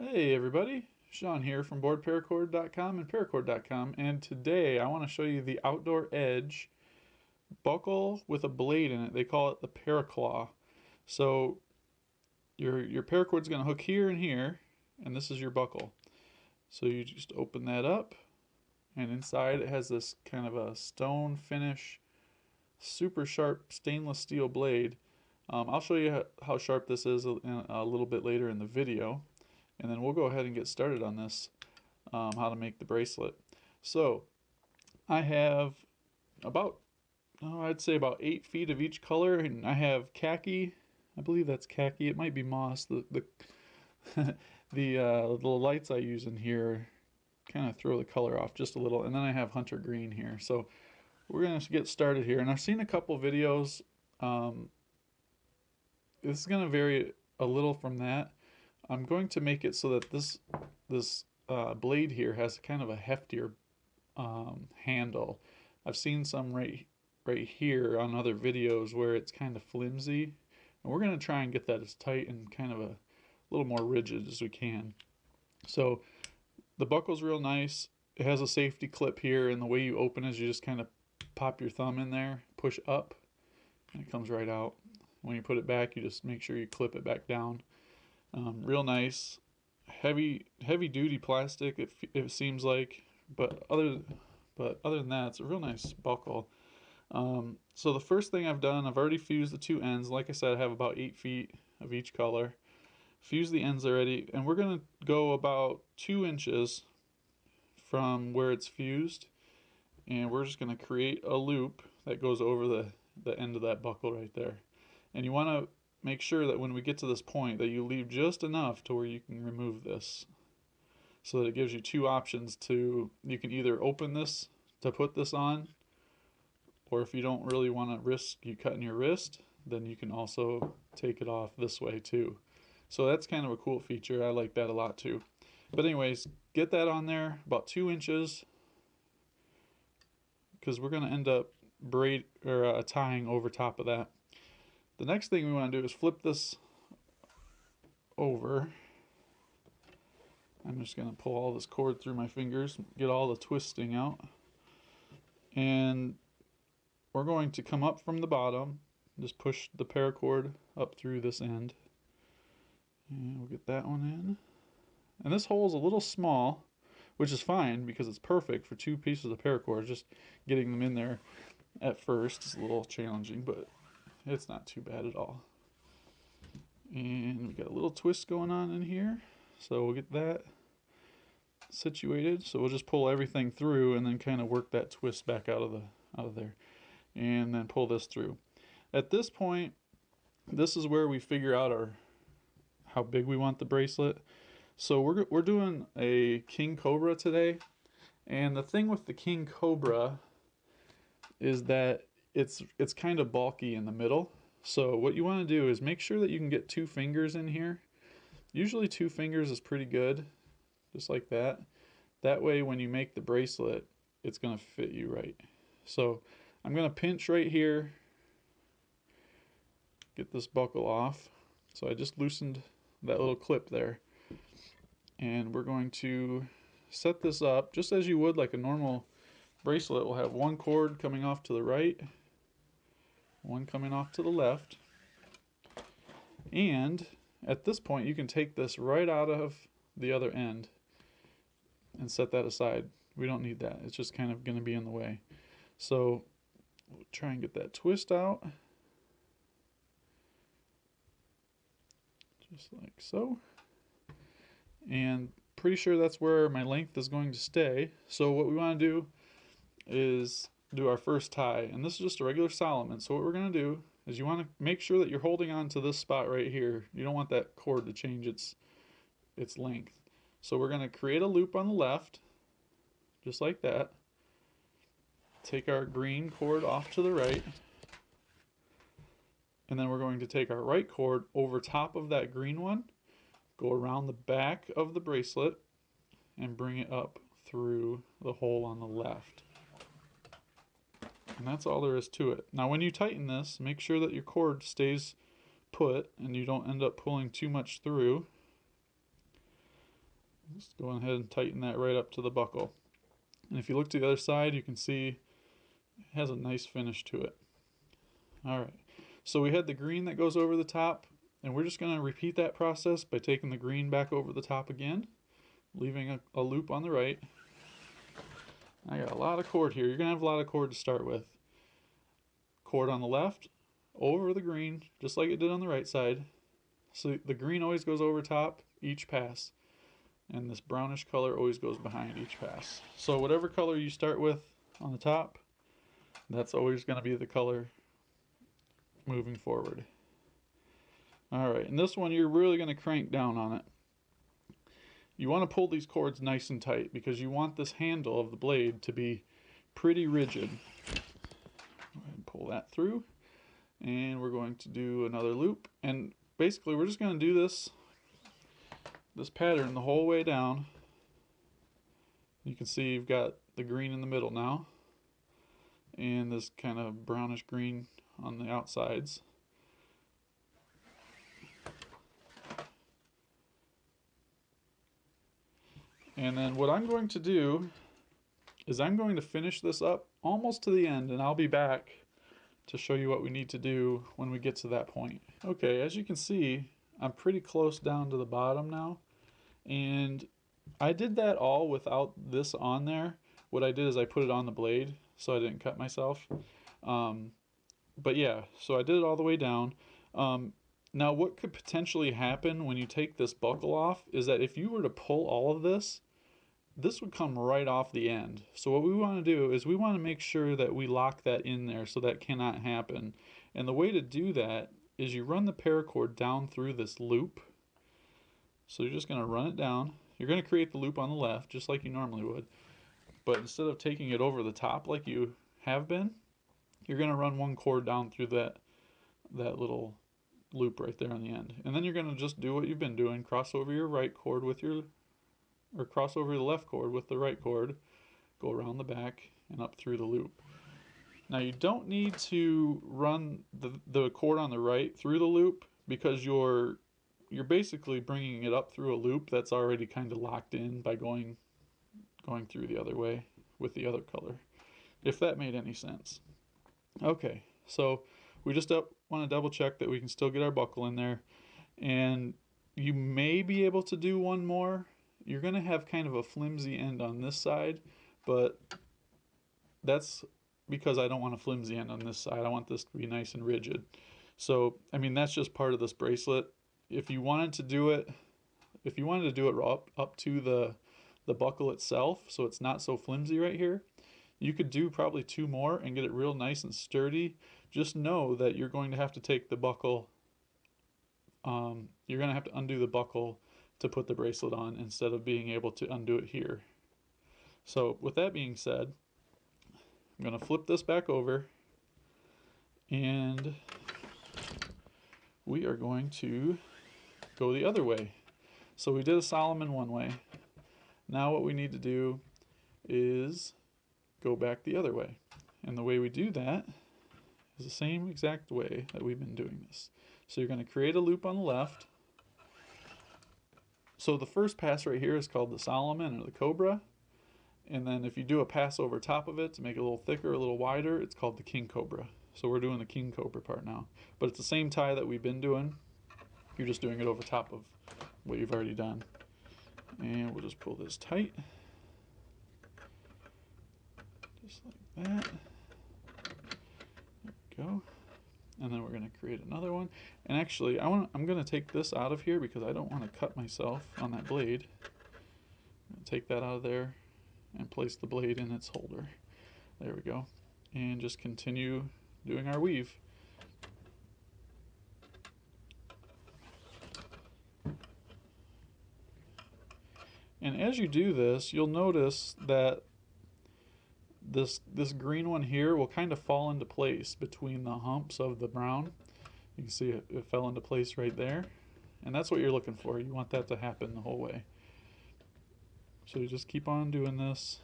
Hey everybody, Sean here from BoredParacord.com and Paracord.com, and today I want to show you the outdoor edge buckle with a blade in it. They call it the Para Claw. So your paracord's going to hook here and here, and this is your buckle. So you just open that up, and inside it has this kind of a stone finish, super sharp stainless steel blade. I'll show you how sharp this is a little bit later in the video. And then we'll go ahead and get started on this, how to make the bracelet. So I have about, I'd say about 8 feet of each color, and I have khaki. I believe that's khaki. It might be moss. The the lights I use in here kind of throw the color off just a little. And then I have hunter green here. So we're gonna get started here. And I've seen a couple videos. This is gonna vary a little from that. I'm going to make it so that this blade here has kind of a heftier handle. I've seen some right here on other videos where it's kind of flimsy, and we're going to try and get that as tight and kind of a little more rigid as we can. So the buckle's real nice. It has a safety clip here, and the way you open is you just kind of pop your thumb in there, push up, and it comes right out. When you put it back, you just make sure you clip it back down. Real nice, heavy duty plastic. It seems like, but other than that, it's a real nice buckle. So the first thing I've done, I've already fused the two ends. Like I said, I have about 8 feet of each color. Fused the ends already, and we're gonna go about 2 inches from where it's fused, and we're just gonna create a loop that goes over the end of that buckle right there. And you want to make sure that when we get to this point that you leave just enough to where you can remove this, so that it gives you 2 options. You can either open this to put this on, or if you don't really want to risk you cutting your wrist, then you can also take it off this way too. So that's kind of a cool feature. I like that a lot too. But anyways, get that on there about 2 inches, because we're going to end up tying over top of that. The next thing we want to do is flip this over. I'm just going to pull all this cord through my fingers, get all the twisting out. And we're going to come up from the bottom, just push the paracord up through this end. And we'll get that one in. And this hole is a little small, which is fine because it's perfect for 2 pieces of paracord. Just getting them in there at first is a little challenging, but it's not too bad at all. And we got a little twist going on in here, so we'll get that situated. So we'll just pull everything through and then kind of work that twist back out of there, and then pull this through. At this point, this is where we figure out how big we want the bracelet. So we're doing a King Cobra today, and the thing with the King Cobra is that it's kind of bulky in the middle. So what you want to do is make sure that you can get 2 fingers in here. Usually 2 fingers is pretty good, just like that. That way when you make the bracelet, it's going to fit you right. So I'm going to pinch right here, get this buckle off. So I just loosened that little clip there. And we're going to set this up just as you would like a normal bracelet. We'll have 1 cord coming off to the right, 1 coming off to the left. And at this point you can take this right out of the other end and set that aside. We don't need that. It's just kind of going to be in the way. So we'll try and get that twist out. Just like so. And pretty sure that's where my length is going to stay. So what we want to do is do our first tie, and this is just a regular Solomon. So what we're going to do is you want to make sure that you're holding on to this spot right here. You don't want that cord to change its length. So we're going to create a loop on the left, just like that. Take our green cord off to the right, and then we're going to take our right cord over top of that green one, go around the back of the bracelet, and bring it up through the hole on the left. And that's all there is to it. Now when you tighten this, make sure that your cord stays put and you don't end up pulling too much through. Just go ahead and tighten that right up to the buckle. And if you look to the other side, you can see it has a nice finish to it. All right, so we had the green that goes over the top, and we're just going to repeat that process by taking the green back over the top again, leaving a loop on the right. I got a lot of cord here. You're going to have a lot of cord to start with. Cord on the left, over the green, just like it did on the right side. So the green always goes over top each pass, and this brownish color always goes behind each pass. So whatever color you start with on the top, that's always going to be the color moving forward. All right, and this one you're really going to crank down on it. You want to pull these cords nice and tight because you want this handle of the blade to be pretty rigid. Go ahead and pull that through, and we're going to do another loop. And basically we're just going to do this pattern the whole way down. You can see you've got the green in the middle now, and this kind of brownish green on the outsides. And then what I'm going to do is I'm going to finish this up almost to the end, and I'll be back to show you what we need to do when we get to that point. Okay, as you can see, I'm pretty close down to the bottom now, and I did that all without this on there. What I did is I put it on the blade so I didn't cut myself. But yeah, so I did it all the way down. Now what could potentially happen when you take this buckle off is that if you were to pull all of this would come right off the end. So what we want to do is we want to make sure that we lock that in there so that cannot happen. And the way to do that is you run the paracord down through this loop. So you're just going to run it down. You're going to create the loop on the left just like you normally would. But instead of taking it over the top like you have been, you're going to run one cord down through that little loop right there on the end. And then you're going to just do what you've been doing, cross over your right cord with or cross over the left cord with the right cord, go around the back and up through the loop. Now you don't need to run the cord on the right through the loop because you're basically bringing it up through a loop that's already kind of locked in by going through the other way with the other color, if that made any sense. Okay, so we just want to double check that we can still get our buckle in there, and you may be able to do one more. You're going to have kind of a flimsy end on this side, but that's because I don't want a flimsy end on this side. I want this to be nice and rigid. So, I mean, that's just part of this bracelet. If you wanted to do it up to the buckle itself, so it's not so flimsy right here, you could do probably two more and get it real nice and sturdy. Just know that you're going to have to take the buckle, you're going to have to undo the buckle to put the bracelet on instead of being able to undo it here. So with that being said, I'm going to flip this back over, and we are going to go the other way. So we did a Solomon one way. Now what we need to do is go back the other way. And the way we do that is the same exact way that we've been doing this. So you're going to create a loop on the left. So the first pass right here is called the Solomon or the Cobra. And then if you do a pass over top of it to make it a little thicker, a little wider, it's called the King Cobra. So we're doing the King Cobra part now. But it's the same tie that we've been doing. You're just doing it over top of what you've already done. And we'll just pull this tight. Just like that. There we go. And then we're going to create another one. And actually, I'm going to take this out of here because I don't want to cut myself on that blade. I'm going to take that out of there and place the blade in its holder. There we go. And just continue doing our weave. And as you do this, you'll notice that this green one here will kind of fall into place between the humps of the brown. You can see it fell into place right there. And that's what you're looking for. You want that to happen the whole way. So you just keep on doing this.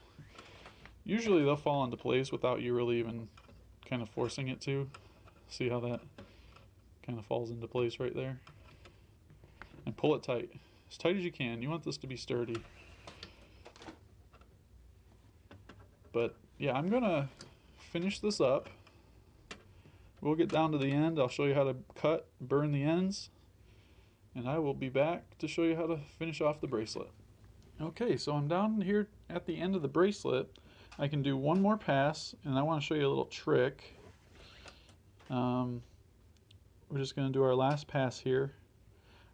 Usually they'll fall into place without you really even kind of forcing it to. See how that kind of falls into place right there? And pull it tight. as tight as you can. You want this to be sturdy. But yeah, I'm gonna finish this up. We'll get down to the end. I'll show you how to cut, burn the ends, and I will be back to show you how to finish off the bracelet. Okay, so I'm down here at the end of the bracelet. I can do one more pass, and I want to show you a little trick. We're just going to do our last pass here,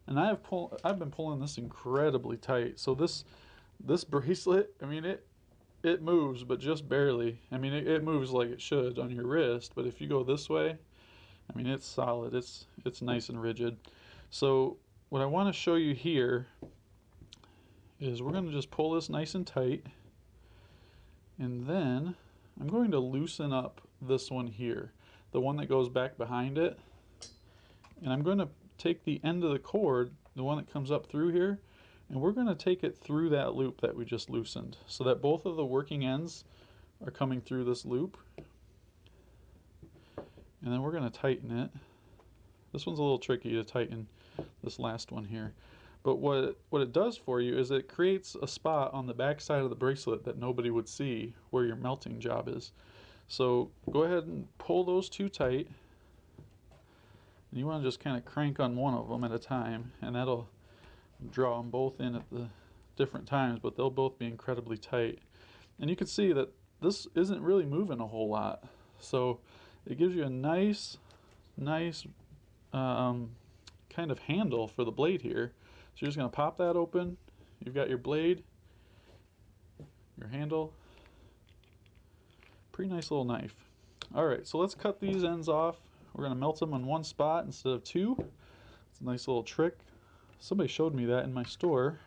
and I've been pulling this incredibly tight. So this bracelet, I mean it moves, but just barely. I mean it moves like it should on your wrist, but if you go this way, I mean it's solid. It's nice and rigid. So what I want to show you here is we're going to just pull this nice and tight, and then I'm going to loosen up this one here, the one that goes back behind it, and I'm going to take the end of the cord, the one that comes up through here, and we're going to take it through that loop that we just loosened, so that both of the working ends are coming through this loop, and then we're going to tighten it. This one's a little tricky to tighten, this last one here. But what it does for you is it creates a spot on the back side of the bracelet that nobody would see where your melting job is. So go ahead and pull those two tight. And you want to just kind of crank on one of them at a time, and that'll draw them both in at the different times, but they'll both be incredibly tight. And you can see that this isn't really moving a whole lot. So it gives you a nice kind of handle for the blade here. So you're just going to pop that open. You've got your blade, your handle. Pretty nice little knife. Alright, so let's cut these ends off. We're going to melt them on one spot instead of two. It's a nice little trick. Somebody showed me that in my store.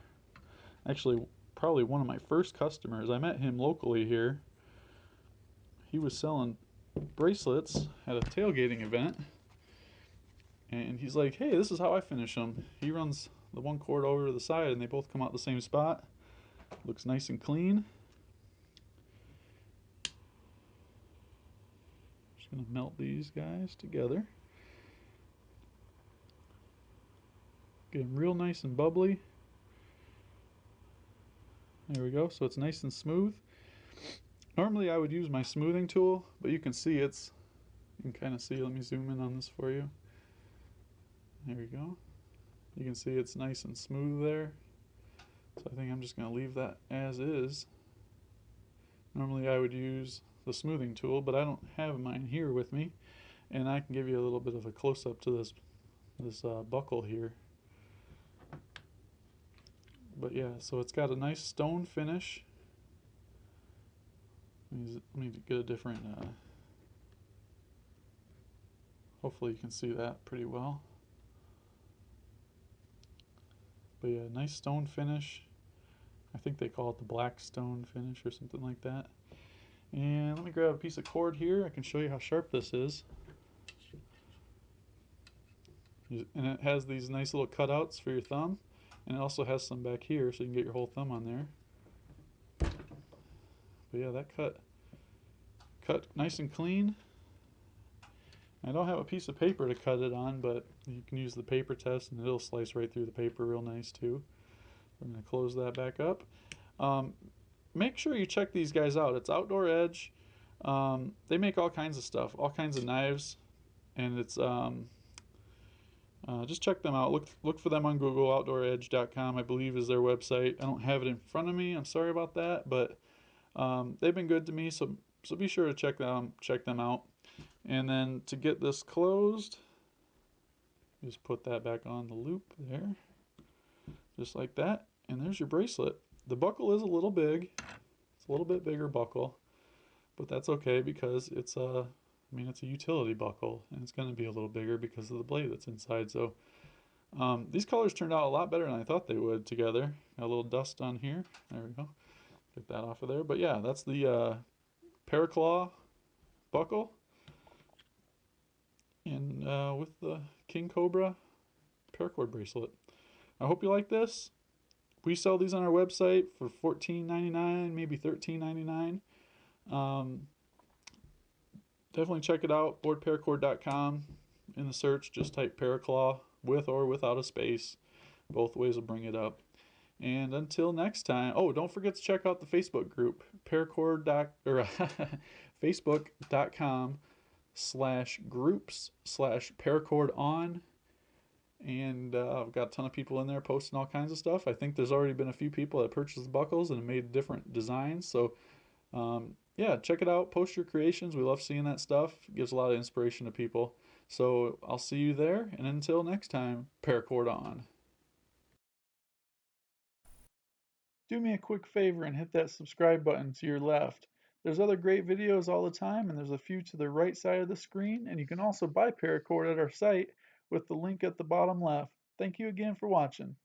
Actually, probably one of my first customers. I met him locally here. He was selling bracelets at a tailgating event. And he's like, hey, this is how I finish them. He runs the one cord over to the side and they both come out the same spot. Looks nice and clean. Just gonna melt these guys together. Get them real nice and bubbly. There we go, so it's nice and smooth. Normally I would use my smoothing tool, but you can see you can kind of see, let me zoom in on this for you. There we go. You can see it's nice and smooth there. So I think I'm just going to leave that as is. Normally I would use the smoothing tool, but I don't have mine here with me. And I can give you a little bit of a close-up to this buckle here. But yeah, so it's got a nice stone finish. Let me get a different, hopefully you can see that pretty well. But yeah, nice stone finish. I think they call it the black stone finish or something like that. And let me grab a piece of cord here. I can show you how sharp this is. And it has these nice little cutouts for your thumb. And it also has some back here so you can get your whole thumb on there. But yeah, that cut nice and clean. I don't have a piece of paper to cut it on, but you can use the paper test and it'll slice right through the paper real nice too. I'm going to close that back up. Make sure you check these guys out. It's Outdoor Edge. They make all kinds of stuff, all kinds of knives, and it's just check them out. Look for them on Google. OutdoorEdge.com, I believe, is their website. I don't have it in front of me. I'm sorry about that, but they've been good to me, so be sure to check them out. And then to get this closed, just put that back on the loop there, just like that. And there's your bracelet. The buckle is a little big. It's a little bit bigger buckle, but that's okay because it's a utility buckle, and it's going to be a little bigger because of the blade that's inside. So these colors turned out a lot better than I thought they would together. Got a little dust on here. There we go. Get that off of there. But yeah, that's the Para Claw buckle, and with the King Cobra paracord bracelet. I hope you like this. We sell these on our website for $14.99, maybe $13.99. Definitely check it out, BoredParacord.com. In the search, just type Para Claw with or without a space. Both ways will bring it up. And until next time, oh, don't forget to check out the Facebook group, paracord or facebook.com/groups/paracord on. And I've got a ton of people in there posting all kinds of stuff. I think there's already been a few people that purchased the buckles and made different designs. So yeah, check it out. Post your creations. We love seeing that stuff. It gives a lot of inspiration to people. So I'll see you there. And until next time, paracord on. Do me a quick favor and hit that subscribe button to your left. There's other great videos all the time, and there's a few to the right side of the screen, and you can also buy Paracord at our site with the link at the bottom left. Thank you again for watching.